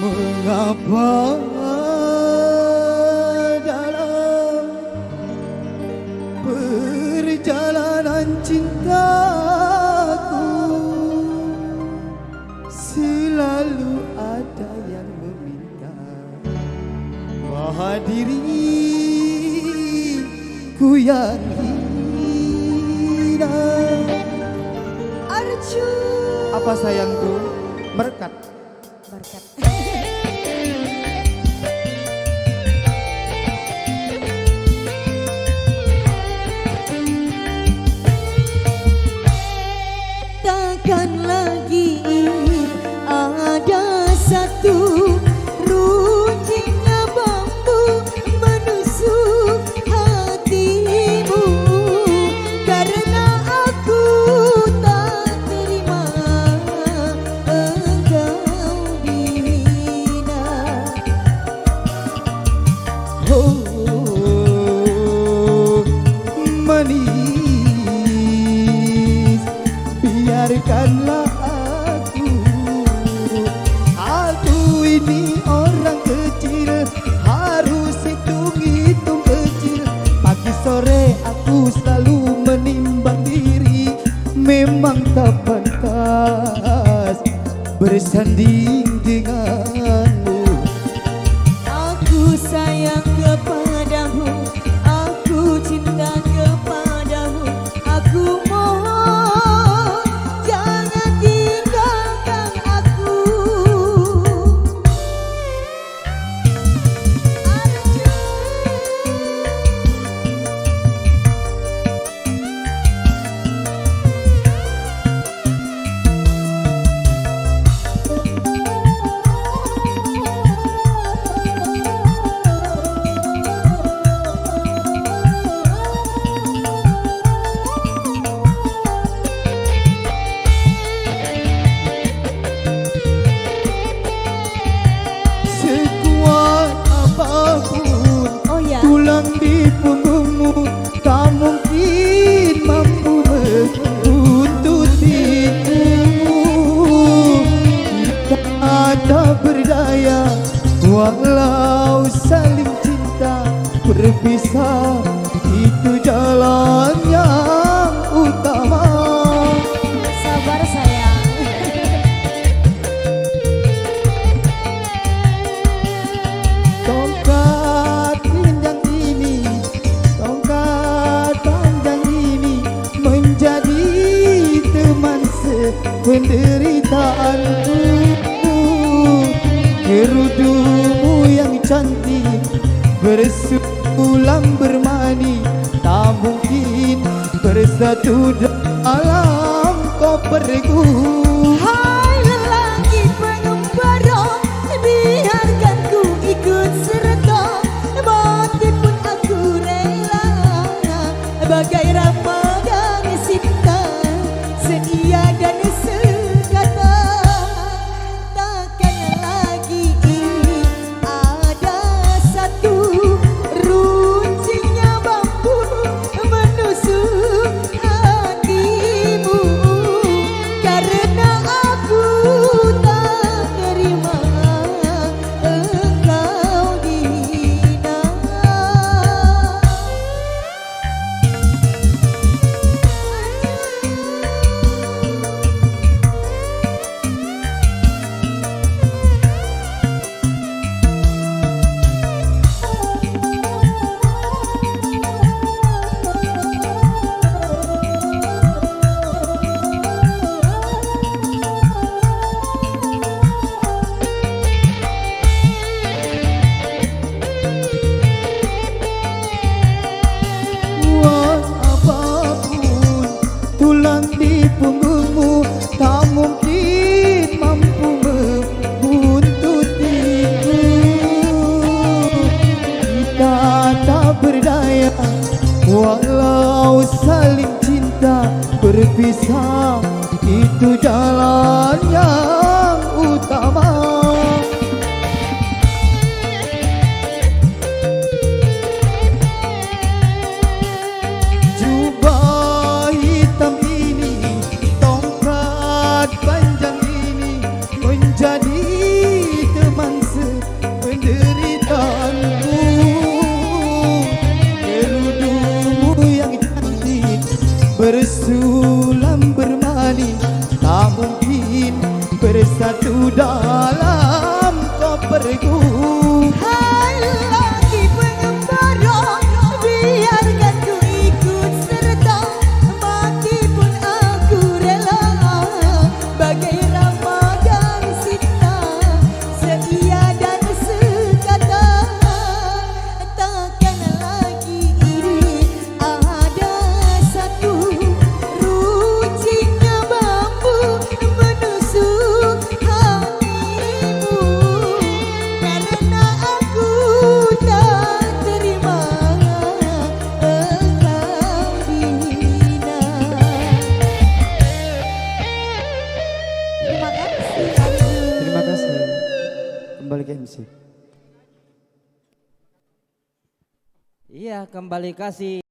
Mengapa dalam perjalanan cintaku selalu ada yang meminta bahwa diriku yang hina. Arju. Apa sayangku? Berkat. Berkat. Takkan lagi ada satu runcingnya bambu menusuk hatimu, karena aku tak terima engkau dihina. Oh, manis, biarkanlah aku ini orang kecil, harus hitung-hitung kecil. Pagi sore aku selalu menimbang diri, memang tak pantas bersanding denganmu. Aku sayang kepadamu, aku cinta kepadamu, aku mohon jangan tinggalkan aku. Sekuat apapun Oh ya. tulang di punggungmu tak mungkin mampu menuntutimu. Kita tak berdaya walau saling cinta, berpisah itu jalan yang utama. Sabar sayang. Tongkat panjang ini, tongkat panjang ini menjadi teman sependeritaanku. Kerudumu yang cantik bersulam bermani, tak mungkin bersatu dalam koperku. Hai lelaki pengembara, biarkan ku ikut serta, mati pun aku rela, bagai Ramadan cinta, setia dan sekata. Takkan lagi ada satu runcingnya bambu menusuk hatimu, karena aku tak terima engkau dihina. Kuat apapun tulang di punggungmu tak mungkin mampu membuntutimu. Kita tak berdaya walau saling cinta, berpisah itu jalan yang utama. Jubah hitam ini, tongkat panjang ini menjadi teman dalam koperku. Hai lagi pengembara, biarkan ku ikut serta, mati pun aku rela. Bagai Ramadan Sita, setia dan sekata. Takkan lagi ini ada satu runcingnya bambu menusuk hatimu, karena aku tak terima engkau dihina. Terima kasih. Terima kasih. Kembali ke MC. Iya, kembali kasih.